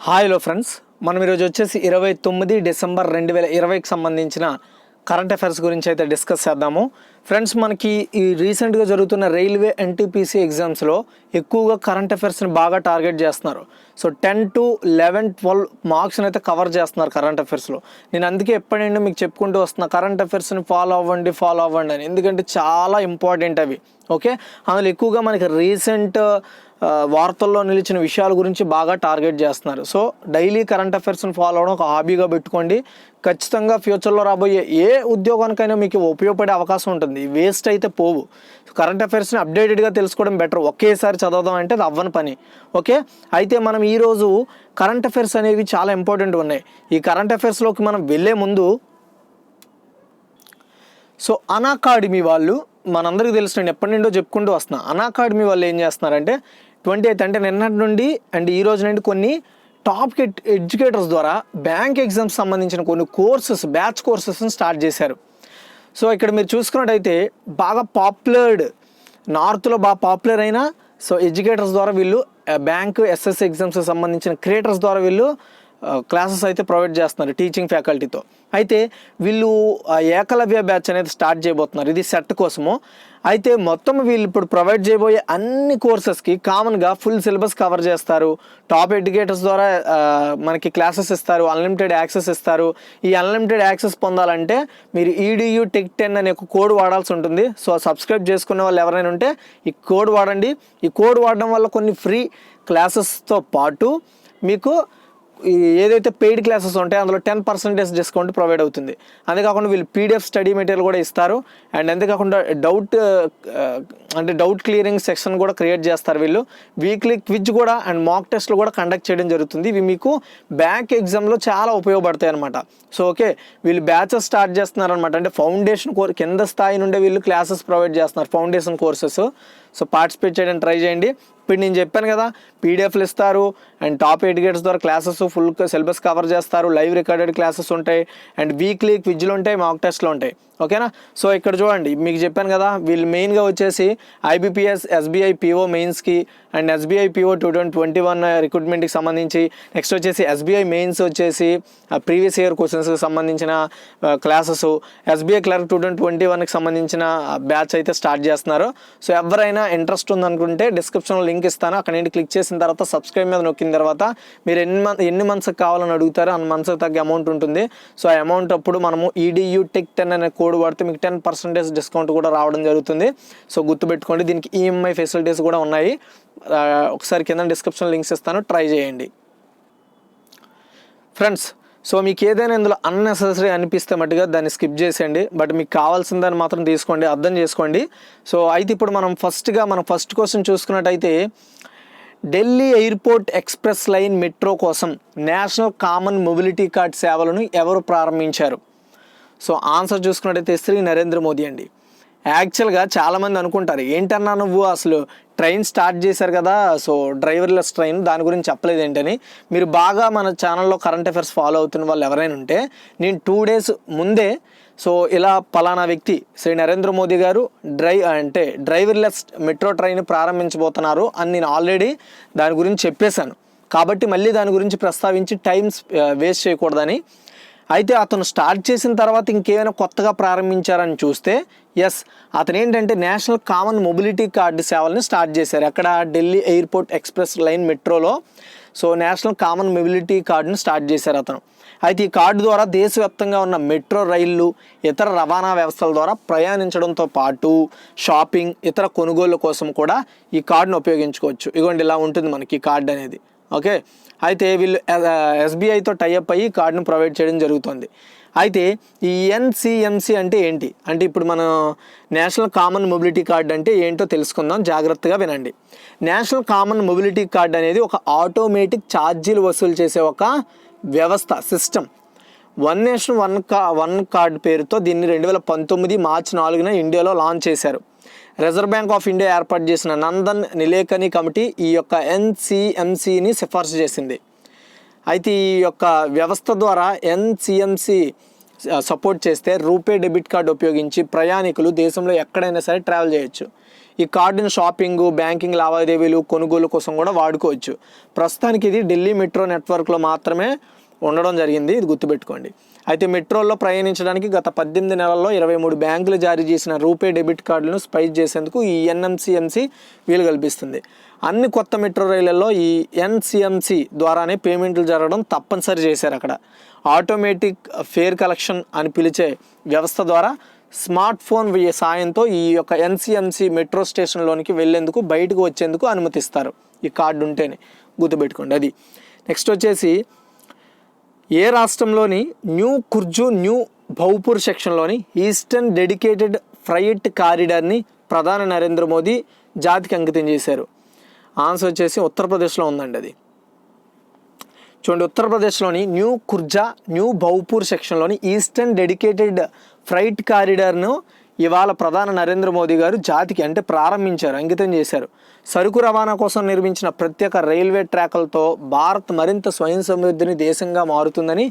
Hi hello friends, మనం ఈరోజు వచ్చేసి 29 డిసెంబర్ 2020కి సంబంధించిన కరెంట్ అఫైర్స్ గురించి అయితే డిస్కస్ చేద్దాము. ఫ్రెండ్స్, మనకి ఈ రీసెంట్గా జరుగుతున్న రైల్వే ఎన్టీపీసీ ఎగ్జామ్స్లో ఎక్కువగా కరెంట్ అఫైర్స్ని బాగా టార్గెట్ చేస్తున్నారు. సో 10 to 11, 12 మార్క్స్ని అయితే కవర్ చేస్తున్నారు కరెంట్ అఫైర్స్లో. నేను అందుకే ఎప్పటిండి మీకు చెప్పుకుంటూ వస్తున్నా, కరెంట్ అఫైర్స్ని ఫాలో అవ్వండి అని. ఎందుకంటే చాలా ఇంపార్టెంట్ అవి. ఓకే, అందులో ఎక్కువగా మనకి రీసెంట్ వార్తల్లో నిలిచిన విషయాల గురించి బాగా టార్గెట్ చేస్తున్నారు. సో డైలీ కరెంట్ అఫైర్స్ని ఫాలో అవడం ఒక హాబీగా పెట్టుకోండి. ఖచ్చితంగా ఫ్యూచర్లో రాబోయే ఏ ఉద్యోగానికైనా మీకు ఉపయోగపడే అవకాశం ఉంటుంది. వేస్ట్ అయితే పోవు. కరెంట్ అఫైర్స్ని అప్డేటెడ్గా తెలుసుకోవడం బెటర్. ఒకేసారి చదవడం అంటే అది అవ్వని పని. ఓకే, అయితే మనం ఈరోజు కరెంట్ అఫైర్స్ అనేవి చాలా ఇంపార్టెంట్ ఉన్నాయి. ఈ కరెంట్ అఫైర్స్లోకి మనం వెళ్ళే ముందు సో అనాకాడమీ వాళ్ళు, మనందరికీ తెలుసు, నేను ఎప్పటి నుండో చెప్పుకుంటూ వస్తున్నా. అనాకాడమీ వాళ్ళు ఏం చేస్తున్నారంటే 28 అంటే నిన్నటి నుండి అండ్ ఈ రోజు నుండి కొన్ని టాప్ ఎడ్యుకేటర్స్ ద్వారా బ్యాంక్ ఎగ్జామ్స్ సంబంధించిన కొన్ని బ్యాచ్ కోర్సెస్ని స్టార్ట్ చేశారు. సో ఇక్కడ మీరు చూసుకున్నట్టయితే బాగా నార్త్లో బాగా పాపులర్ అయిన ఎడ్యుకేటర్స్ ద్వారా వీళ్ళు బ్యాంక్ ఎస్ఎస్సి ఎగ్జామ్స్కి సంబంధించిన క్రియేటర్స్ ద్వారా వీళ్ళు క్లాసెస్ అయితే ప్రొవైడ్ చేస్తున్నారు టీచింగ్ ఫ్యాకల్టీతో. అయితే వీళ్ళు ఏకలవ్య బ్యాచ్ అనేది స్టార్ట్ చేయబోతున్నారు. ఇది సెట్ కోసము. అయితే మొత్తం వీళ్ళు ఇప్పుడు ప్రొవైడ్ చేయబోయే అన్ని కోర్సెస్కి కామన్గా ఫుల్ సిలబస్ కవర్ చేస్తారు. టాప్ ఎడ్యుకేటర్స్ ద్వారా మనకి క్లాసెస్ ఇస్తారు, అన్లిమిటెడ్ యాక్సెస్ ఇస్తారు. ఈ అన్లిమిటెడ్ యాక్సెస్ పొందాలంటే మీరు EDU Tech 10 అనే ఒక కోడ్ వాడాల్సి ఉంటుంది. సో సబ్స్క్రైబ్ చేసుకునే వాళ్ళు ఎవరైనా ఉంటే ఈ కోడ్ వాడండి. ఈ కోడ్ వాడడం వల్ల కొన్ని ఫ్రీ క్లాసెస్తో పాటు మీకు ఏదైతే పెయిడ్ క్లాసెస్ ఉంటాయో అందులో 10% డిస్కౌంట్ ప్రొవైడ్ అవుతుంది. అంతేకాకుండా వీళ్ళు PDF స్టడీ మెటీరియల్ కూడా ఇస్తారు. అండ్ అంతేకాకుండా డౌట్ క్లియరింగ్ సెక్షన్ కూడా క్రియేట్ చేస్తారు. వీళ్ళు వీక్లీ క్విజ్ కూడా అండ్ మాక్ టెస్ట్లు కూడా కండక్ట్ చేయడం జరుగుతుంది. ఇవి మీకు బ్యాంక్ ఎగ్జామ్లో చాలా ఉపయోగపడతాయి అనమాట. సో ఓకే, వీళ్ళు బ్యాచెస్ స్టార్ట్ చేస్తున్నారనమాట. అంటే ఫౌండేషన్ కింద స్థాయి నుండే వీళ్ళు క్లాసెస్ ప్రొవైడ్ చేస్తున్నారు, ఫౌండేషన్ కోర్సెస్. సో పార్టిసిపేట్ చేయడానికి ట్రై చేయండి. ఇప్పుడు నేను చెప్పాను కదా, PDFలు ఇస్తారు అండ్ టాప్ ఎడ్యుకేటర్స్ ద్వారా క్లాసెస్ ఫుల్ సిలబస్ కవర్ చేస్తారు. లైవ్ రికార్డెడ్ క్లాసెస్ ఉంటాయి అండ్ వీక్లీ క్విజ్లు ఉంటాయి, మాక్ టెస్ట్లు ఉంటాయి. ఓకేనా? సో ఇక్కడ చూడండి, మీకు చెప్పాను కదా, వీళ్ళు మెయిన్గా వచ్చేసి IBPS SBI PO మెయిన్స్కి అండ్ SBI PO 2021 రిక్రూట్మెంట్కి సంబంధించి, నెక్స్ట్ వచ్చేసి SBI మెయిన్స్ వచ్చేసి ప్రీవియస్ ఇయర్ క్వశ్చన్స్కి సంబంధించిన క్లాసెస్, SBI క్లర్క్ 2021కి సంబంధించిన బ్యాచ్ అయితే స్టార్ట్ చేస్తున్నారు. సో ఎవరైనా ఇంట్రెస్ట్ ఉందనుకుంటే డిస్క్రిప్షన్లో లింక్ ఇస్తాను. అక్కడ నుండి క్లిక్ చేసిన తర్వాత సబ్స్క్రైబ్ మీద నొక్కిన తర్వాత మీరు ఎన్ని మంత్స్కి కావాలని అడుగుతారో అన్ని మంత్స్కి తగ్గ అమౌంట్ ఉంటుంది. సో ఆ అమౌంట్ అప్పుడు మనము EDU Tech 10 అనే కోడ్ వాడితే మీకు 10% డిస్కౌంట్ కూడా రావడం జరుగుతుంది. సో గుర్తుపెట్టుకోండి, దీనికి EMI ఫెసిలిటీస్ కూడా ఉన్నాయి. ఒకసారి కింద డిస్క్రిప్షన్ లింక్స్ ఇస్తాను, ట్రై చేయండి ఫ్రెండ్స్. సో మీకు ఏదైనా ఇందులో అన్నెసెసరీ అనిపిస్తే మట్టుగా దాన్ని స్కిప్ చేసేయండి. బట్ మీకు కావాల్సిన దాన్ని మాత్రం తీసుకోండి, అర్థం చేసుకోండి. సో అయితే ఇప్పుడు మనం ఫస్ట్ క్వశ్చన్ చూసుకున్నట్టయితే, Delhi airport express line metro కోసం నేషనల్ కామన్ మొబిలిటీ కార్డ్ సేవలను ఎవరు ప్రారంభించారు? సో ఆన్సర్ చూసుకున్నట్టయితే శ్రీ నరేంద్ర మోదీ అండి. యాక్చువల్గా చాలామంది అనుకుంటారు, ఏంటన్నా నువ్వు అసలు ట్రైన్ స్టార్ట్ చేశారు కదా, సో డ్రైవర్లెస్ ట్రైన్, దాని గురించి చెప్పలేదు ఏంటని. మీరు బాగా మన ఛానల్లో కరెంట్ అఫైర్స్ ఫాలో అవుతున్న వాళ్ళు ఎవరైనా ఉంటే, నేను 2 days ముందే సో ఇలా పలానా వ్యక్తి శ్రీ నరేంద్ర మోదీ గారు డ్రైవర్లెస్ మెట్రో ట్రైన్ ప్రారంభించబోతున్నారు అని నేను ఆల్రెడీ దాని గురించి చెప్పేశాను. కాబట్టి మళ్ళీ దాని గురించి ప్రస్తావించి టైమ్స్ వేస్ట్ చేయకూడదని. అయితే అతను స్టార్ట్ చేసిన తర్వాత ఇంకేమైనా కొత్తగా ప్రారంభించారని చూస్తే, ఎస్, అతను ఏంటంటే నేషనల్ కామన్ మొబిలిటీ కార్డు సేవల్ని స్టార్ట్ చేశారు. అక్కడ ఢిల్లీ ఎయిర్పోర్ట్ ఎక్స్ప్రెస్ లైన్ మెట్రోలో సో నేషనల్ కామన్ మొబిలిటీ కార్డుని స్టార్ట్ చేశారు అతను. అయితే ఈ కార్డు ద్వారా దేశవ్యాప్తంగా ఉన్న మెట్రో రైళ్లు, ఇతర రవాణా వ్యవస్థల ద్వారా ప్రయాణించడంతో పాటు షాపింగ్, ఇతర కొనుగోళ్ల కోసం కూడా ఈ కార్డును ఉపయోగించుకోవచ్చు. ఇగోండి, ఇలా ఉంటుంది మనకి ఈ కార్డు అనేది. ఓకే, అయితే వీళ్ళు SBIతో టైఅప్ అయ్యి కార్డును ప్రొవైడ్ చేయడం జరుగుతుంది. అయితే ఈ NCMC అంటే ఏంటి అంటే, ఇప్పుడు మనం నేషనల్ కామన్ మొబిలిటీ కార్డ్ అంటే ఏంటో తెలుసుకుందాం, జాగ్రత్తగా వినండి. నేషనల్ కామన్ మొబిలిటీ కార్డ్ అనేది ఒక ఆటోమేటిక్ ఛార్జీలు వసూలు చేసే ఒక వ్యవస్థ, system. One nation one card పేరుతో దీన్ని 2019 మార్చి 4న ఇండియాలో లాంచ్ చేశారు. రిజర్వ్ బ్యాంక్ ఆఫ్ ఇండియా ఏర్పాటు చేసిన నందన్ నిలేకని కమిటీ ఈ యొక్క NCMCని సిఫార్సు చేసింది. అయితే ఈ యొక్క వ్యవస్థ ద్వారా NCMC సపోర్ట్ చేస్తే రూపే డెబిట్ కార్డు ఉపయోగించి ప్రయాణికులు దేశంలో ఎక్కడైనా సరే ట్రావెల్ చేయొచ్చు. ఈ కార్డుని షాపింగ్, బ్యాంకింగ్ లావాదేవీలు, కొనుగోలు కోసం కూడా వాడుకోవచ్చు. ప్రస్తుతానికి ఇది ఢిల్లీ మెట్రో నెట్వర్క్లో మాత్రమే ఉండడం జరిగింది, ఇది గుర్తుపెట్టుకోండి. అయితే మెట్రోల్లో ప్రయాణించడానికి గత 18 నెలల్లో 23 బ్యాంకులు జారీ చేసిన రూపే డెబిట్ కార్డులను స్పైస్ చేసేందుకు ఈ ఎన్ఎంసిఎంసి వీలు కల్పిస్తుంది. అన్ని కొత్త మెట్రో రైళ్లలో ఈ ఎన్సిఎంసి ద్వారానే పేమెంట్లు జరగడం తప్పనిసరి చేశారు. అక్కడ ఆటోమేటిక్ ఫేర్ కలెక్షన్ అని పిలిచే వ్యవస్థ ద్వారా స్మార్ట్ ఫోన్ సాయంతో ఈ యొక్క ఎన్సిఎంసి మెట్రో స్టేషన్లోనికి వెళ్ళేందుకు, బయటకు వచ్చేందుకు అనుమతిస్తారు ఈ కార్డు ఉంటేనే, గుర్తుపెట్టుకోండి. అది నెక్స్ట్ వచ్చేసి ఏ రాష్ట్రంలోని న్యూ కుర్జు, న్యూ భౌపూర్ సెక్షన్లోని ఈస్టర్న్ డెడికేటెడ్ ఫ్రైట్ కారిడార్ని ప్రధాని నరేంద్ర మోదీ జాతికి అంకితం చేశారు? ఆన్సర్ వచ్చేసి ఉత్తరప్రదేశ్లో ఉందండి. అది చూడండి, ఉత్తరప్రదేశ్లోని న్యూ కుర్జా, న్యూ భౌపూర్ సెక్షన్లోని ఈస్టర్న్ డెడికేటెడ్ ఫ్రైట్ కారిడార్ను ఇవాళ ప్రధాని నరేంద్ర మోదీ గారు జాతికి అంటే ప్రారంభించారు, అంకితం చేశారు. సరుకు రవాణా కోసం నిర్మించిన ప్రత్యేక రైల్వే ట్రాక్లతో భారత్ మరింత స్వయం సమృద్ధిని దేశంగా మారుతుందని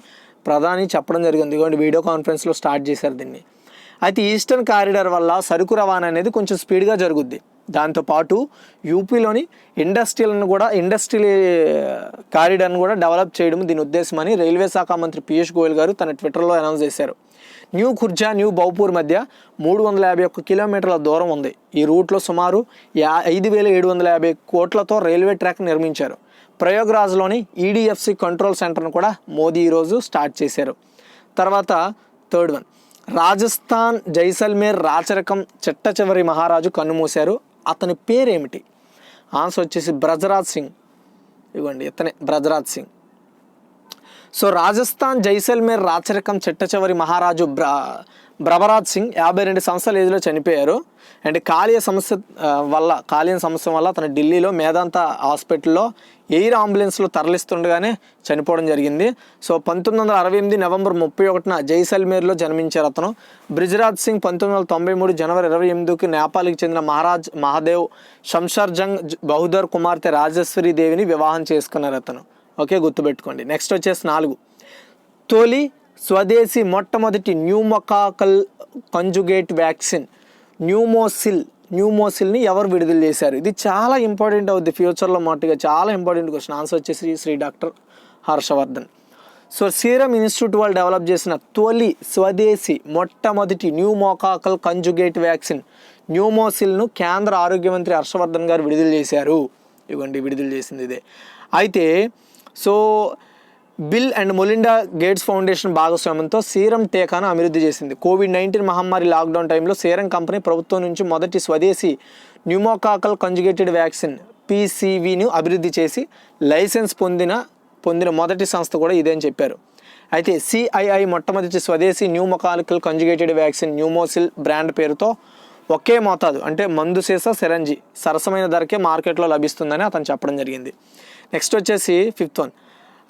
ప్రధాని చెప్పడం జరిగింది. ఇదిగోండి, వీడియో కాన్ఫరెన్స్లో స్టార్ట్ చేశారు దీన్ని. అయితే ఈస్టర్న్ కారిడార్ వల్ల సరుకు రవాణా అనేది కొంచెం స్పీడ్గా జరుగుద్ది. దాంతోపాటు యూపీలోని ఇండస్ట్రియల్ కారిడార్ను కూడా డెవలప్ చేయడం దీని ఉద్దేశమని రైల్వే శాఖ మంత్రి పీయూష్ గోయల్ గారు తన ట్విట్టర్లో అనౌన్స్ చేశారు. న్యూ కుర్జా, న్యూ భౌపూర్ మధ్య 351 కిలోమీటర్ల దూరం ఉంది. ఈ రూట్లో సుమారు 5,750 కోట్లతో రైల్వే ట్రాక్ నిర్మించారు. ప్రయాగ్రాజ్లోని ఈడిఎఫ్సి కంట్రోల్ సెంటర్ను కూడా మోదీ ఈరోజు స్టార్ట్ చేశారు. తర్వాత థర్డ్ వన్, రాజస్థాన్ జైసల్మేర్ రాచరికం చిట్ట చివరి మహారాజు కన్నుమూశారు. అతని పేరేమిటి? ఆన్సర్ వచ్చేసి బ్రజరాజ్ సింగ్. ఇవ్వండి, ఇతనే బ్రజరాజ్ సింగ్. సో రాజస్థాన్ జైసల్మేర్ రాచరికం చిట్ట చివరి మహారాజు బ్రబరాజ్ సింగ్ 52 సంవత్సరాల ఏజ్లో చనిపోయారు. అండ్ కాలియ సమస్య వల్ల అతను ఢిల్లీలో మేదాంత హాస్పిటల్లో ఎయిర్ అంబులెన్స్లో తరలిస్తుండగానే చనిపోవడం జరిగింది. సో 1968 నవంబర్ 31న జైసల్మేర్లో జన్మించారు అతను. బ్రిజ్రాజ్ సింగ్ 1993 జనవరి 28కి నేపాల్కి చెందిన మహారాజ్ మహాదేవ్ శంషర్జంగ్ బహదూర్ కుమార్తె రాజేశ్వరి దేవిని వివాహం చేసుకున్నారు అతను. ఓకే, గుర్తుపెట్టుకోండి. నెక్స్ట్ వచ్చేసి 4, తొలి స్వదేశీ మొట్టమొదటి న్యూమోకాకల్ కంజుగేట్ వ్యాక్సిన్ న్యూమోసిల్ని ఎవరు విడుదల చేశారు? ఇది చాలా ఇంపార్టెంట్ అవుద్ది ఫ్యూచర్లో మాటగా, చాలా ఇంపార్టెంట్ క్వశ్చన్. ఆన్సర్ వచ్చేసి Sri doctor Harshvardhan. So serum institute వాళ్ళు డెవలప్ చేసిన తొలి స్వదేశీ మొట్టమొదటి న్యూమోకాకల్ కంజుగేట్ వ్యాక్సిన్ న్యూమోసిల్ను కేంద్ర ఆరోగ్య మంత్రి హర్షవర్ధన్ గారు విడుదల చేశారు. ఇవ్వండి, విడుదల చేసింది ఇదే. అయితే so bill and Melinda gates foundation భాగస్వామ్యంతో సీరం టీకాను అభివృద్ధి చేసింది. కోవిడ్-19 మహమ్మారి లాక్డౌన్ టైంలో సీరం కంపెనీ ప్రభుత్వం నుంచి మొదటి స్వదేశీ న్యూమోకాకల్ కంజుగేటెడ్ వ్యాక్సిన్ PCVను అభివృద్ధి చేసి లైసెన్స్ పొందిన మొదటి సంస్థ కూడా ఇదే అని చెప్పారు. అయితే CII మొట్టమొదటి స్వదేశీ pneumococcal conjugated vaccine Pneumosil brand పేరుతో ఒకే మోతాదు అంటే మందు సీసా సిరంజి సరసమైన ధరకే మార్కెట్లో లభిస్తుందని అతను చెప్పడం జరిగింది. నెక్స్ట్ వచ్చేసి 5th వన్,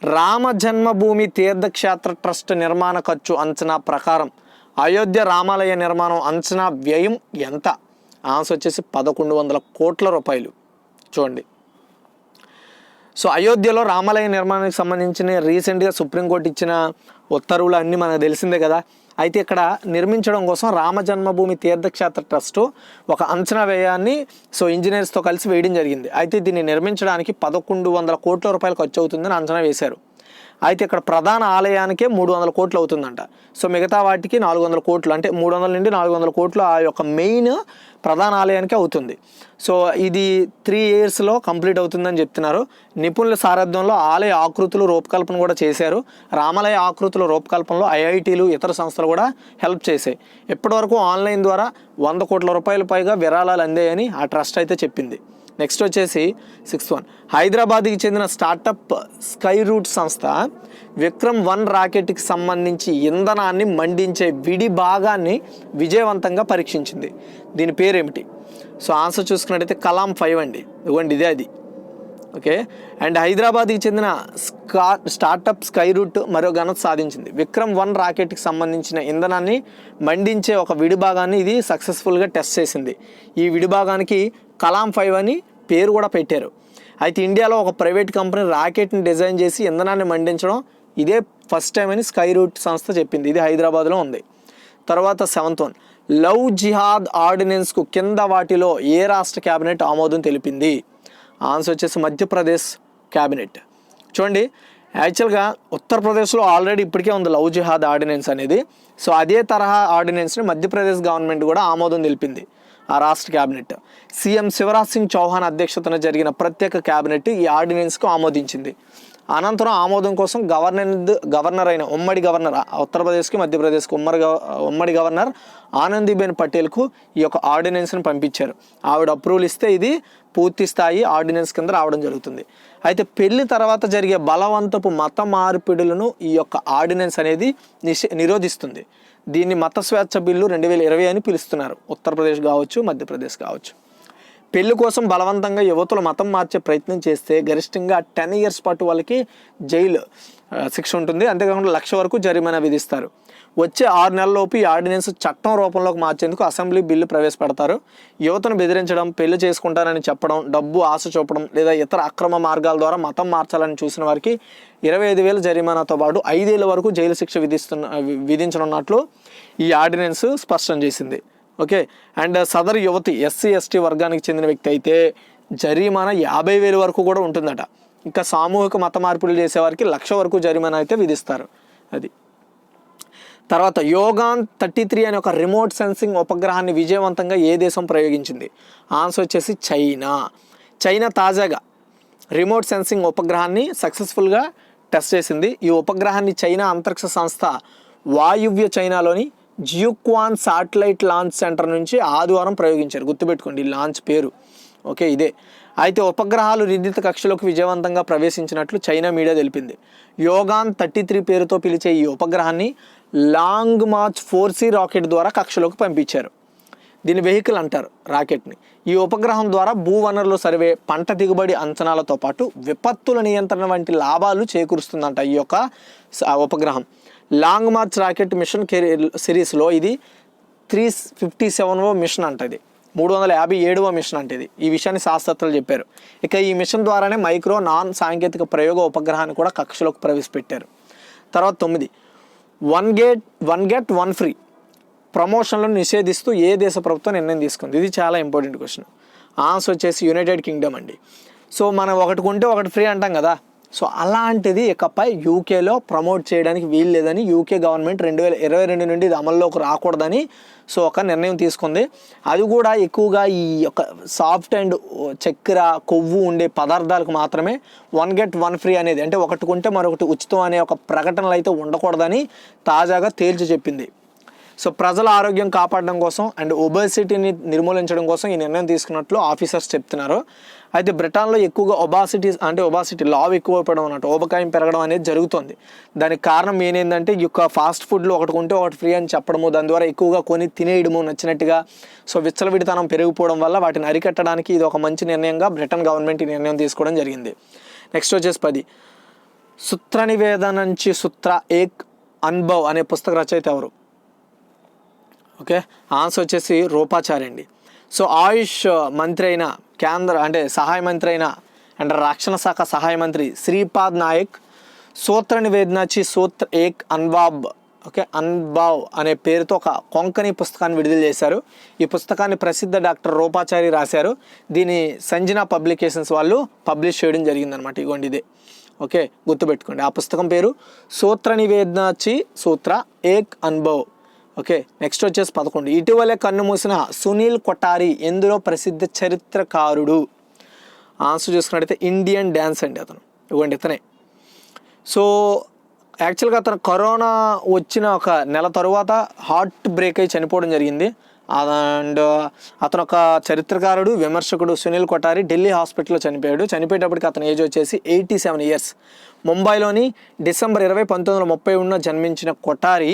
రామ జన్మభూమి తీర్థక్షేత్ర ట్రస్ట్ నిర్మాణ ఖర్చు అంచనా ప్రకారం అయోధ్య రామాలయ నిర్మాణం అంచనా వ్యయం ఎంత? ఆన్సర్ వచ్చేసి 1100 కోట్ల రూపాయలు. చూడండి, సో అయోధ్యలో రామాలయ నిర్మాణానికి సంబంధించిన రీసెంట్గా సుప్రీంకోర్టు ఇచ్చిన ఉత్తర్వులు అన్నీ మనకు తెలిసిందే కదా. అయితే ఇక్కడ నిర్మించడం కోసం రామ జన్మభూమి తీర్థక్షేత్ర ట్రస్ట్ ఒక అంచనా వ్యయాన్ని ఇంజనీర్స్తో కలిసి వేయడం జరిగింది. అయితే దీన్ని నిర్మించడానికి 1100 కోట్ల రూపాయలు ఖర్చు అవుతుందని అంచనా వేశారు. అయితే ఇక్కడ ప్రధాన ఆలయానికే 300 కోట్లు అవుతుందంట. సో మిగతా వాటికి 400 కోట్లు, అంటే 300 నుండి 400 కోట్లు ఆ యొక్క మెయిన్ ప్రధాన ఆలయానికే అవుతుంది. సో ఇది 3 yearsలో కంప్లీట్ అవుతుందని చెప్తున్నారు. నిపుణుల సారథ్యంలో ఆలయ ఆకృతులు రూపకల్పన కూడా చేశారు. రామాలయ ఆకృతుల రూపకల్పనలో IITలు ఇతర సంస్థలు కూడా హెల్ప్ చేశాయి. ఇప్పటివరకు ఆన్లైన్ ద్వారా 100 కోట్ల రూపాయల పైగా విరాళాలు అందాయని ఆ ట్రస్ట్ అయితే చెప్పింది. నెక్స్ట్ వచ్చేసి 6th వన్, హైదరాబాద్కి చెందిన స్టార్టప్ స్కై రూట్ సంస్థ విక్రమ్-1 రాకెట్కి సంబంధించి ఇంధనాన్ని మండించే విడి భాగాన్ని విజయవంతంగా పరీక్షించింది. దీని పేరేమిటి? సో ఆన్సర్ చూసుకున్నట్టయితే కలాం-5 అండి. ఇవ్వండి, ఇదే అది. ఓకే, అండ్ హైదరాబాద్కి చెందిన స్టార్టప్ స్కై రూట్ మరో ఘనత సాధించింది. విక్రమ్-1 రాకెట్కి సంబంధించిన ఇంధనాన్ని మండించే ఒక విడిభాగాన్ని ఇది సక్సెస్ఫుల్గా టెస్ట్ చేసింది. ఈ విడిభాగానికి కలాం-5 అని పేరు కూడా పెట్టారు. అయితే ఇండియాలో ఒక ప్రైవేట్ కంపెనీ రాకెట్ని డిజైన్ చేసి ఇంధనాన్ని మండించడం ఇదే ఫస్ట్ టైం అని స్కై రూట్ సంస్థ చెప్పింది. ఇది హైదరాబాద్లో ఉంది. తర్వాత 7th వన్, లవ్ జిహాద్ ఆర్డినెన్స్కు కింద వాటిలో ఏ రాష్ట్ర క్యాబినెట్ ఆమోదం తెలిపింది? ఆన్సర్ వచ్చేసి మధ్యప్రదేశ్ క్యాబినెట్. చూడండి, యాక్చువల్గా ఉత్తరప్రదేశ్లో ఆల్రెడీ ఇప్పటికే ఉంది లవ్ జిహాద్ ఆర్డినెన్స్ అనేది. సో అదే తరహా ఆర్డినెన్స్ని మధ్యప్రదేశ్ గవర్నమెంట్ కూడా ఆమోదం తెలిపింది, ఆ రాష్ట్ర క్యాబినెట్. సీఎం శివరాజ్ సింగ్ చౌహాన్ అధ్యక్షతన జరిగిన ప్రత్యేక క్యాబినెట్ ఈ ఆర్డినెన్స్కు ఆమోదించింది. అనంతరం ఆమోదం కోసం గవర్నర్ అయిన ఉమ్మడి గవర్నర్, ఉత్తరప్రదేశ్కి మధ్యప్రదేశ్కి ఉమ్మడి గవర్నర్ ఆనందీబెన్ పటేల్కు ఈ యొక్క ఆర్డినెన్స్ని పంపించారు. ఆవిడ అప్రూవల్ ఇస్తే ఇది పూర్తి స్థాయి ఆర్డినెన్స్ కింద రావడం జరుగుతుంది. అయితే పెళ్లి తర్వాత జరిగే బలవంతపు మత మార్పిడులను ఈ యొక్క ఆర్డినెన్స్ అనేది నిరోధిస్తుంది. దీన్ని మత స్వేచ్ఛ బిల్లు 2020 అని పిలుస్తున్నారు, ఉత్తరప్రదేశ్ కావచ్చు మధ్యప్రదేశ్ కావచ్చు. పెళ్లి కోసం బలవంతంగా యువతులు మతం మార్చే ప్రయత్నం చేస్తే గరిష్టంగా 10 years పాటు వాళ్ళకి జైలు శిక్ష ఉంటుంది. అంతేకాకుండా 1,00,000 వరకు జరిమానా విధిస్తారు. వచ్చే 6 నెలల్లోపు ఈ ఆర్డినెన్స్ చట్టం రూపంలోకి మార్చేందుకు అసెంబ్లీ బిల్లు ప్రవేశపెడతారు. యువతను బెదిరించడం, పెళ్లి చేసుకుంటానని చెప్పడం, డబ్బు ఆశ చూపడం లేదా ఇతర అక్రమ మార్గాల ద్వారా మతం మార్చాలని చూసిన వారికి 25,000 జరిమానాతో పాటు 5 ఏళ్ల వరకు జైలు శిక్ష విధించనున్నట్లు ఈ ఆర్డినెన్స్ స్పష్టం చేసింది. ఓకే, అండ్ సదరు యువతి SC/ST వర్గానికి చెందిన వ్యక్తి అయితే జరిమానా 50,000 వరకు కూడా ఉంటుందట. ఇంకా సామూహిక మత మార్పులు చేసేవారికి 1,00,000 వరకు జరిమానా అయితే విధిస్తారు. అది తర్వాత యోగాన్ 33 అనే ఒక రిమోట్ సెన్సింగ్ ఉపగ్రహాన్ని విజయవంతంగా ఏ దేశం ప్రయోగించింది? ఆన్సర్ వచ్చేసి చైనా తాజాగా రిమోట్ సెన్సింగ్ ఉపగ్రహాన్ని సక్సెస్ఫుల్గా టెస్ట్ చేసింది. ఈ ఉపగ్రహాన్ని చైనా అంతరిక్ష సంస్థ వాయువ్య చైనాలోని జియుక్వాన్ శాటిలైట్ లాంచ్ సెంటర్ నుంచి ఆదివారం ప్రయోగించారు. గుర్తుపెట్టుకోండి ఈ లాంచ్ పేరు. ఓకే, ఇదే. అయితే ఉపగ్రహాలు నిర్ణీత కక్షలోకి విజయవంతంగా ప్రవేశించినట్లు చైనా మీడియా తెలిపింది. యోగాన్ 33 పేరుతో పిలిచే ఈ ఉపగ్రహాన్ని లాంగ్ మార్చ్ 4C రాకెట్ ద్వారా కక్షలోకి పంపించారు. దీని వెహికల్ అంటారు రాకెట్ని. ఈ ఉపగ్రహం ద్వారా భూవనరుల సర్వే, పంట దిగుబడి అంచనాలతో పాటు విపత్తుల నియంత్రణ వంటి లాభాలు చేకూరుస్తుందంట ఈ యొక్క ఉపగ్రహం. లాంగ్ మార్చ్ రాకెట్ మిషన్ సిరీస్లో ఇది 357వ మిషన్ అంట. ఇది 357వ మిషన్ అంటే ఇది. ఈ విషయాన్ని శాస్త్రవేత్తలు చెప్పారు. ఇక ఈ మిషన్ ద్వారానే మైక్రో నాన్ సాంకేతిక ప్రయోగ ఉపగ్రహాన్ని కూడా కక్షలోకి ప్రవేశపెట్టారు. తర్వాత 9, వన్ గెట్ వన్ ఫ్రీ ప్రమోషన్లను నిషేధిస్తూ ఏ దేశ ప్రభుత్వం నిర్ణయం తీసుకుంది? ఇది చాలా ఇంపార్టెంట్ క్వశ్చన్. ఆన్సర్ వచ్చేసి యునైటెడ్ కింగ్డమ్ అండి. సో మనం ఒకటి కొంటే ఒకటి ఫ్రీ అంటాం కదా. సో అలాంటిది ఇకపై యూకేలో ప్రమోట్ చేయడానికి వీలు లేదని యూకే గవర్నమెంట్ 2022 నుండి ఇది అమల్లోకి రాకూడదని సో ఒక నిర్ణయం తీసుకుంది. అది కూడా ఎక్కువగా ఈ యొక్క సాఫ్ట్ అండ్ చక్కెర, కొవ్వు ఉండే పదార్థాలకు మాత్రమే వన్ గెట్ వన్ ఫ్రీ అనేది, అంటే ఒకటి కొంటే మరొకటి ఉచితం అనే ఒక ప్రకటనలు అయితే ఉండకూడదని తాజాగా తేల్చి చెప్పింది. సో ప్రజల ఆరోగ్యం కాపాడడం కోసం అండ్ ఒబేసిటీని నిర్మూలించడం కోసం ఈ నిర్ణయం తీసుకున్నట్లు ఆఫీసర్స్ చెప్తున్నారు. అయితే బ్రిటన్లో ఎక్కువగా ఒబాసిటీ లావ్ ఎక్కువైపోవడం అన్నట్టు, ఊబకాయం పెరగడం అనేది జరుగుతుంది. దానికి కారణం ఏంటంటే ఈ యొక్క ఫాస్ట్ ఫుడ్లు ఒకటి కొంటే ఒకటి ఫ్రీ అని చెప్పడము, దాని ద్వారా ఎక్కువగా కొని తినేయడము నచ్చినట్టుగా. సో విచ్చలవిడితనం పెరిగిపోవడం వల్ల వాటిని అరికట్టడానికి ఇది ఒక మంచి నిర్ణయంగా బ్రిటన్ గవర్నమెంట్ ఈ నిర్ణయం తీసుకోవడం జరిగింది. నెక్స్ట్ వచ్చేసి 10, సూత్ర నివేదన నుంచి సూత్ర ఏక్ అనుభవ్ అనే పుస్తక రచయిత ఎవరు? ఓకే, ఆన్సర్ వచ్చేసి రూపాచారి అండి. సో ఆయుష్ మంత్రి అయిన సహాయ మంత్రి అయిన అండ్ రక్షణ శాఖ సహాయ మంత్రి శ్రీపాద్ నాయక్ సూత్ర నివేదనాచి సూత్ర ఏక్ అనుభవ్ అనే పేరుతో ఒక కొంకణి పుస్తకాన్ని విడుదల చేశారు. ఈ పుస్తకాన్ని ప్రసిద్ధ డాక్టర్ రూపాచారి రాశారు. దీన్ని సంజనా పబ్లికేషన్స్ వాళ్ళు పబ్లిష్ చేయడం జరిగిందనమాట. ఇగోండి ఇదే. ఓకే, గుర్తుపెట్టుకోండి. ఆ పుస్తకం పేరు సూత్ర నివేదనాచి సూత్ర ఏక్ అనుభవ్. ఓకే, నెక్స్ట్ వచ్చేసి 11, ఇటీవలే కన్నుమూసిన సునీల్ కొఠారి ఎందులో ప్రసిద్ధ చరిత్రకారుడు? ఆన్సర్ చూసుకున్నట్టయితే ఇండియన్ డ్యాన్స్ అండి అతను. ఇవ్వండి ఇతనే. సో యాక్చువల్గా అతను కరోనా వచ్చిన ఒక నెల తరువాత హార్ట్ బ్రేక్ అయి చనిపోవడం జరిగింది. అండ్ అతను ఒక చరిత్రకారుడు, విమర్శకుడు సునీల్ కొఠారి ఢిల్లీ హాస్పిటల్లో చనిపోయాడు. చనిపోయేటప్పటికి అతని ఏజ్ వచ్చేసి 87 years. ముంబైలోని డిసెంబర్ 20, 1931 జన్మించిన కొఠారి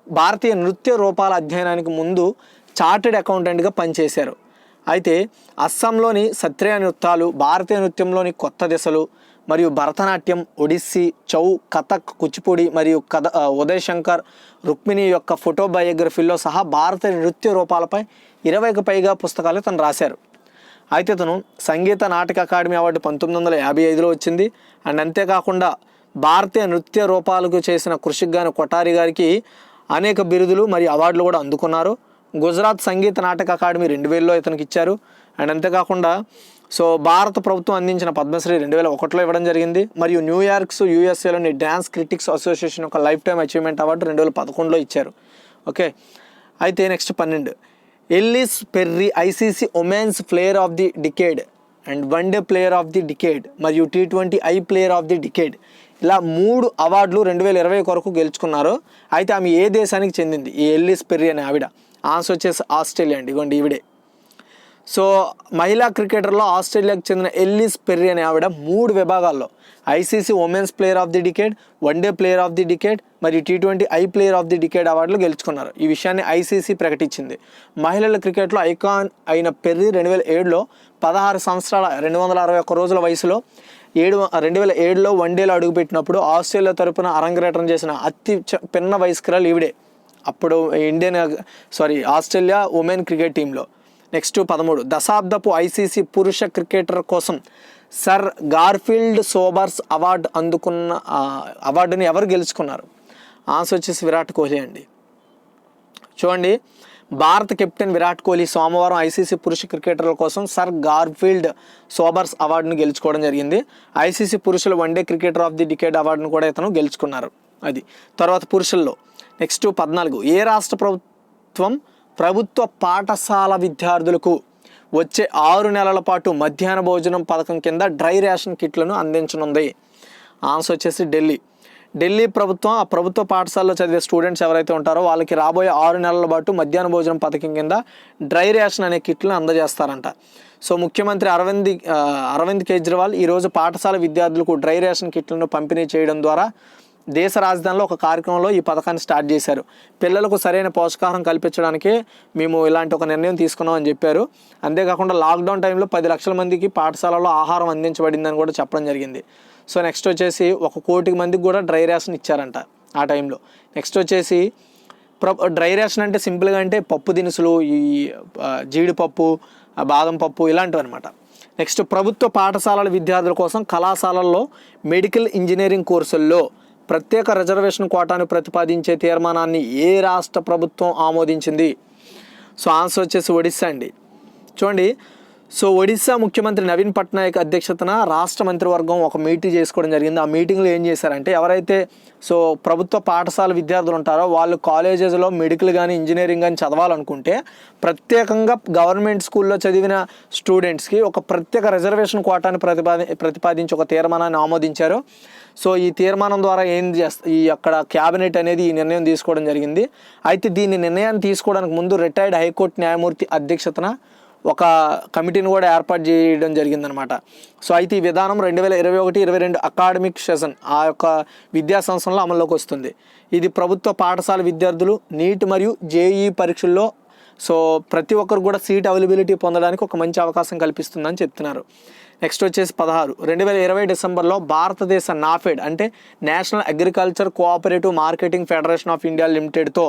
భారతీయ నృత్య రూపాల అధ్యయనానికి ముందు చార్టెడ్ అకౌంటెంట్గా పనిచేశారు. అయితే అస్సాంలోని సత్రియ నృత్యాలు, భారతీయ నృత్యంలోని కొత్త దిశలు మరియు భరతనాట్యం, ఒడిస్సీ, చౌ, కథక్, కూచిపూడి మరియు ఉదయ్ శంకర్, రుక్మిణి యొక్క ఫోటో బయోగ్రఫీల్లో సహా భారతీయ నృత్య రూపాలపై 20కి పైగా పుస్తకాలు తను రాశారు. అయితే తను సంగీత నాటక అకాడమీ అవార్డు 1955లో వచ్చింది. అండ్ అంతేకాకుండా భారతీయ నృత్య రూపాలకు చేసిన కృషికి గాను కొఠారి గారికి అనేక బిరుదులు మరియు అవార్డులు కూడా అందుకున్నారు. గుజరాత్ సంగీత నాటక అకాడమీ 2000లో ఇతనికి ఇచ్చారు. అండ్ అంతేకాకుండా సో భారత ప్రభుత్వం అందించిన పద్మశ్రీ 2001లో ఇవ్వడం జరిగింది. మరియు న్యూయార్క్స్ యూఎస్ఏలోని డ్యాన్స్ క్రిటిక్స్ అసోసియేషన్ ఒక లైఫ్ టైమ్ అచీవ్మెంట్ అవార్డు 2011లో ఇచ్చారు. ఓకే, అయితే next 12 Ellis Perry ICC women's player of the decade and one day player of the decade మరియు T20I player of the decade, ఇలా 3 అవార్డులు 2020 కొరకు గెలుచుకున్నారు. అయితే ఆమె ఏ దేశానికి చెందింది ఈ ఎల్లిస్ పెర్రీ అనే ఆవిడ? ఆన్సర్ వచ్చేసి ఆస్ట్రేలియా అండి. ఇవ్వండి ఈవిడే. సో మహిళా క్రికెటర్లో ఆస్ట్రేలియాకు చెందిన ఎల్లిస్ పెర్రీ అనే ఆవిడ 3 విభాగాల్లో ICC women's player of the decade, one day player of the decade మరియు T20I player of the decade అవార్డులు గెలుచుకున్నారు. ఈ విషయాన్ని ఐసీసీ ప్రకటించింది. మహిళల క్రికెట్లో ఐకాన్ అయిన పెర్రీ 2007లో 16 సంవత్సరాల 261 రోజుల వయసులో 2007లో వన్డేలో అడుగుపెట్టినప్పుడు ఆస్ట్రేలియా తరపున అరంగేట్రం చేసిన అతి పిన్న వయస్కురాలు ఈవిడే. అప్పుడు ఆస్ట్రేలియా ఉమెన్ క్రికెట్ టీంలో. నెక్స్ట్ 13 దశాబ్దపు ఐసీసీ పురుష క్రికెటర్ కోసం సర్ గార్ఫీల్డ్ సోబర్స్ అవార్డు అందుకున్న అవార్డుని ఎవరు గెలుచుకున్నారు? ఆన్సర్ వచ్చేసి విరాట్ కోహ్లీ అండి. చూడండి, భారత కెప్టెన్ విరాట్ కోహ్లీ సోమవారం ఐసీసీ పురుష క్రికెటర్ల కోసం సర్ గార్ఫీల్డ్ సోబర్స్ అవార్డును గెలుచుకోవడం జరిగింది. ఐసీసీ పురుషుల one day cricketer of the decade అవార్డును కూడా ఇతను గెలుచుకున్నారు. అది తర్వాత పురుషుల్లో. నెక్స్ట్ 14 ఏ రాష్ట్ర ప్రభుత్వ పాఠశాల విద్యార్థులకు వచ్చే 6 నెలల పాటు మధ్యాహ్న భోజనం పథకం కింద డ్రై రేషన్ కిట్లను అందించనుంది? ఆన్సర్ వచ్చేసి ఢిల్లీ ప్రభుత్వం. ఆ ప్రభుత్వ పాఠశాలలో చదివే స్టూడెంట్స్ ఎవరైతే ఉంటారో వాళ్ళకి రాబోయే 6 నెలల పాటు మధ్యాహ్న భోజనం పథకం కింద డ్రై రేషన్ అనే కిట్లను అందజేస్తారంట. సో ముఖ్యమంత్రి అరవింద్ కేజ్రీవాల్ ఈరోజు పాఠశాల విద్యార్థులకు డ్రై రేషన్ కిట్లను పంపిణీ చేయడం ద్వారా దేశ రాజధానిలో ఒక కార్యక్రమంలో ఈ పథకాన్ని స్టార్ట్ చేశారు. పిల్లలకు సరైన పోషకాహారం కల్పించడానికే మేము ఇలాంటి ఒక నిర్ణయం తీసుకున్నామని చెప్పారు. అంతేకాకుండా లాక్డౌన్ టైంలో 10 లక్షల మందికి పాఠశాలలో ఆహారం అందించబడిందని కూడా చెప్పడం జరిగింది. సో నెక్స్ట్ వచ్చేసి 1 కోటి మందికి కూడా డ్రై రేషన్ ఇచ్చారంట ఆ టైంలో. నెక్స్ట్ వచ్చేసి డ్రై రేషన్ అంటే సింపుల్గా అంటే పప్పు దినుసులు, ఈ జీడిపప్పు, బాదం పప్పు ఇలాంటివి అనమాట. నెక్స్ట్ ప్రభుత్వ పాఠశాలల విద్యార్థుల కోసం కళాశాలల్లో మెడికల్ ఇంజనీరింగ్ కోర్సుల్లో ప్రత్యేక రిజర్వేషన్ కోటాను ప్రతిపాదించే తీర్మానాన్ని ఏ రాష్ట్ర ప్రభుత్వం ఆమోదించింది? సో ఆన్సర్ వచ్చేసి ఒడిస్సా అండి. చూడండి, సో ఒడిస్సా ముఖ్యమంత్రి నవీన్ పట్నాయక్ అధ్యక్షతన రాష్ట్ర మంత్రివర్గం ఒక మీటింగ్ చేసుకోవడం జరిగింది. ఆ మీటింగ్లో ఏం చేశారంటే ఎవరైతే సో ప్రభుత్వ పాఠశాల విద్యార్థులు ఉంటారో వాళ్ళు కాలేజెస్లో మెడికల్ కానీ ఇంజనీరింగ్ కానీ చదవాలనుకుంటే ప్రత్యేకంగా గవర్నమెంట్ స్కూల్లో చదివిన స్టూడెంట్స్కి ఒక ప్రత్యేక రిజర్వేషన్ కోటాను ప్రతిపాదించి ఒక తీర్మానాన్ని ఆమోదించారు. సో ఈ తీర్మానం ద్వారా ఈ అక్కడ క్యాబినెట్ అనేది ఈ నిర్ణయం తీసుకోవడం జరిగింది. అయితే దీన్ని నిర్ణయాన్ని తీసుకోవడానికి ముందు రిటైర్డ్ హైకోర్టు న్యాయమూర్తి అధ్యక్షతన ఒక కమిటీని కూడా ఏర్పాటు చేయడం జరిగిందనమాట. సో అయితే ఈ విధానం 2021-22 అకాడమిక్ సెషన్ ఆ యొక్క విద్యా సంవత్సరంలో అమల్లోకి వస్తుంది. ఇది ప్రభుత్వ పాఠశాల విద్యార్థులు నీట్ మరియు జేఈ పరీక్షల్లో సో ప్రతి ఒక్కరు కూడా సీట్ అవైలబిలిటీ పొందడానికి ఒక మంచి అవకాశం కల్పిస్తుందని చెప్తున్నారు. నెక్స్ట్ వచ్చేసి 16 2020 డిసెంబర్లో భారతదేశ నాఫెడ్ అంటే national agriculture cooperative marketing federation of India లిమిటెడ్తో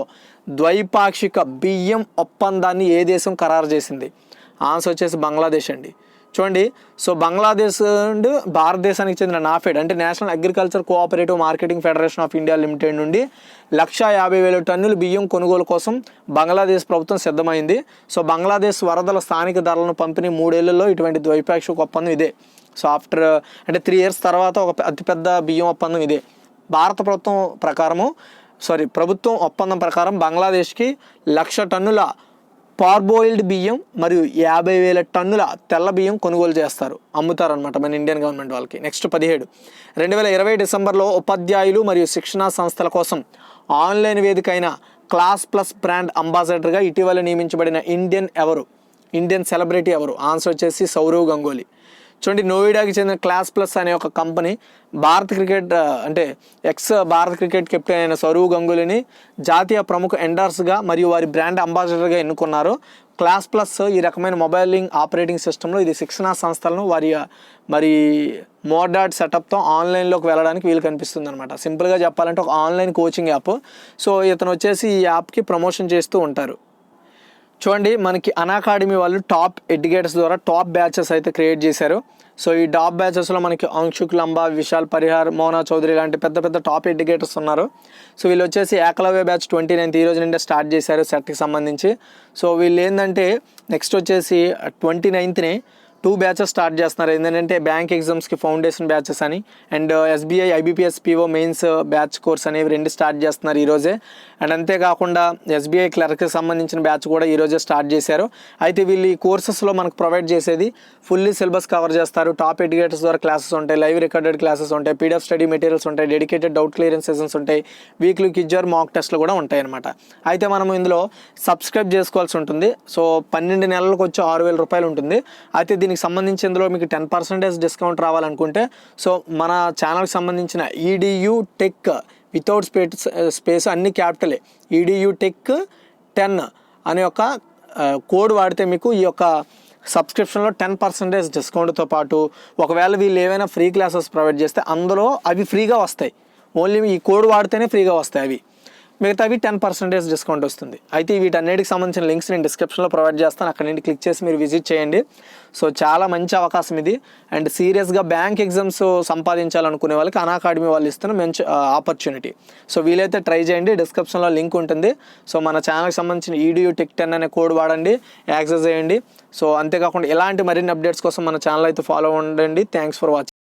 ద్వైపాక్షిక బియ్యం ఒప్పందాన్ని ఏ దేశం ఖరారు చేసింది? ఆన్సర్ వచ్చేసి బంగ్లాదేశ్ అండి. చూడండి, సో బంగ్లాదేశ్ అండ్ భారతదేశానికి చెందిన నాఫెడ్ అంటే national agriculture cooperative marketing federation of India limited నుండి 150,000 టన్నుల బియ్యం కొనుగోలు కోసం బంగ్లాదేశ్ ప్రభుత్వం సిద్ధమైంది. సో బంగ్లాదేశ్ వరదల స్థానిక ధరలను పంపిణీ 3 ఏళ్లలో ఇటువంటి ద్వైపాక్షిక ఒప్పందం ఇదే. సో ఆఫ్టర్ అంటే 3 years తర్వాత ఒక అతిపెద్ద బియ్యం ఒప్పందం ఇదే. భారత ప్రభుత్వం ఒప్పందం ప్రకారం బంగ్లాదేశ్కి 1,00,000 టన్నుల పార్బోయిల్డ్ బియ్యం మరియు 50,000 టన్నుల తెల్ల బియ్యం కొనుగోలు చేస్తారు, అమ్ముతారనమాట మన ఇండియన్ గవర్నమెంట్ వాళ్ళకి. నెక్స్ట్ 17 2020 డిసెంబర్లో ఉపాధ్యాయులు మరియు శిక్షణా సంస్థల కోసం ఆన్లైన్ వేదిక అయిన క్లాస్ ప్లస్ బ్రాండ్ అంబాసిడర్గా ఇటీవల నియమించబడిన ఇండియన్ సెలబ్రిటీ ఎవరు? ఆన్సర్ వచ్చేసి సౌరవ్ గంగూలీ. చూడండి, నోయిడాకి చెందిన క్లాస్ ప్లస్ అనే ఒక కంపెనీ భారత క్రికెట్ కెప్టెన్ అయిన సౌరవ్ గంగూలీని జాతీయ ప్రముఖ ఎండార్స్గా మరియు వారి బ్రాండ్ అంబాసిడర్గా ఎన్నుకున్నారు. క్లాస్ ప్లస్ ఈ రకమైన మొబైలింగ్ ఆపరేటింగ్ సిస్టంలో ఇది శిక్షణా సంస్థలను మరి మోడాడ్ సెటప్తో ఆన్లైన్లోకి వెళ్ళడానికి వీలు కనిపిస్తుంది అనమాట. సింపుల్గా చెప్పాలంటే ఒక ఆన్లైన్ కోచింగ్ యాప్. సో ఇతను వచ్చేసి ఈ యాప్కి ప్రమోషన్ చేస్తూ ఉంటారు. చూడండి, మనకి అనాకాడమీ వాళ్ళు టాప్ ఎడ్యుకేటర్స్ ద్వారా టాప్ బ్యాచెస్ అయితే క్రియేట్ చేశారు. సో ఈ టాప్ బ్యాచెస్లో మనకి అంశుక్ లంబా, విశాల్ పరిహార్, మోనా చౌదరి లాంటి పెద్ద పెద్ద టాప్ ఎడ్యుకేటర్స్ ఉన్నారు. సో వీళ్ళు వచ్చేసి ఏకలవ్య బ్యాచ్ 29th ఈ రోజు నుండే స్టార్ట్ చేశారు సెట్కి సంబంధించి. సో వీళ్ళు ఏంటంటే నెక్స్ట్ వచ్చేసి 29th 2 బ్యాచెస్ స్టార్ట్ చేస్తున్నారు. ఏంటంటే బ్యాంక్ ఎగ్జామ్స్కి ఫౌండేషన్ బ్యాచెస్ అని and SBI IBPS PO mains batch course అనేవి 2 స్టార్ట్ చేస్తున్నారు ఈరోజే. అండ్ అంతేకాకుండా SBI క్లర్క్కి సంబంధించిన బ్యాచ్ కూడా ఈరోజే స్టార్ట్ చేశారు. అయితే వీళ్ళు ఈ కోర్సెస్లో మనకు ప్రొవైడ్ చేసేది ఫుల్లీ సిలబస్ కవర్ చేస్తారు. టాప్ ఎడ్యుకేటర్స్ ద్వారా క్లాసెస్ ఉంటాయి, లైవ్ రికార్డెడ్ క్లాసెస్ ఉంటాయి, PDF స్టడీ మెటీరియల్స్ ఉంటాయి, డెడికేటెడ్ డౌట్ క్లియరెన్స్ సెషన్స్ ఉంటాయి, వీక్లీ క్విజ్ మాక్ టెస్ట్లు కూడా ఉంటాయి అనమాట. అయితే మనం ఇందులో సబ్స్క్రైబ్ చేసుకోవాల్సి ఉంటుంది. సో 12 నెలలకు వచ్చి 6,000 రూపాయలు ఉంటుంది. అయితే దీనికి సంబంధించి ఇందులో మీకు 10% డిస్కౌంట్ రావాలనుకుంటే సో మన ఛానల్కి సంబంధించిన EDU టెక్ వితౌట్ స్పేస్ అన్ని క్యాపిటలే EDU టెక్ 10 అనే ఒక కోడ్ వాడితే మీకు ఈ యొక్క సబ్స్క్రిప్షన్లో 10% డిస్కౌంట్తో పాటు ఒకవేళ వీళ్ళు ఏవైనా ఫ్రీ క్లాసెస్ ప్రొవైడ్ చేస్తే అందులో అవి ఫ్రీగా వస్తాయి. ఓన్లీ ఈ కోడ్ వాడితేనే ఫ్రీగా వస్తాయి, అవి మిగతావి 10% డిస్కౌంట్ వస్తుంది. అయితే వీటన్నిటికి సంబంధించిన లింక్స్ నేను డిస్క్రిప్షన్లో ప్రొవైడ్ చేస్తాను, అక్కడ నుండి క్లిక్ చేసి మీరు విజిట్ చేయండి. సో చాలా మంచి అవకాశం ఇది. అండ్ సీరియస్గా బ్యాంక్ ఎగ్జామ్స్ సంపాదించాలనుకునే వాళ్ళకి అన్అకాడమీ వాళ్ళు ఇస్తున్న మంచి ఆపర్చునిటీ. సో వీలైతే ట్రై చేయండి, డిస్క్రిప్షన్లో లింక్ ఉంటుంది. సో మన ఛానల్కి సంబంధించిన EDU టెక్ 10 అనే కోడ్ వాడండి, యాక్సెస్ చేయండి. సో అంతేకాకుండా ఇలాంటి మరిన్ని అప్డేట్స్ కోసం మన ఛానల్ అయితే ఫాలో అవ్వండి. Thanks for watching.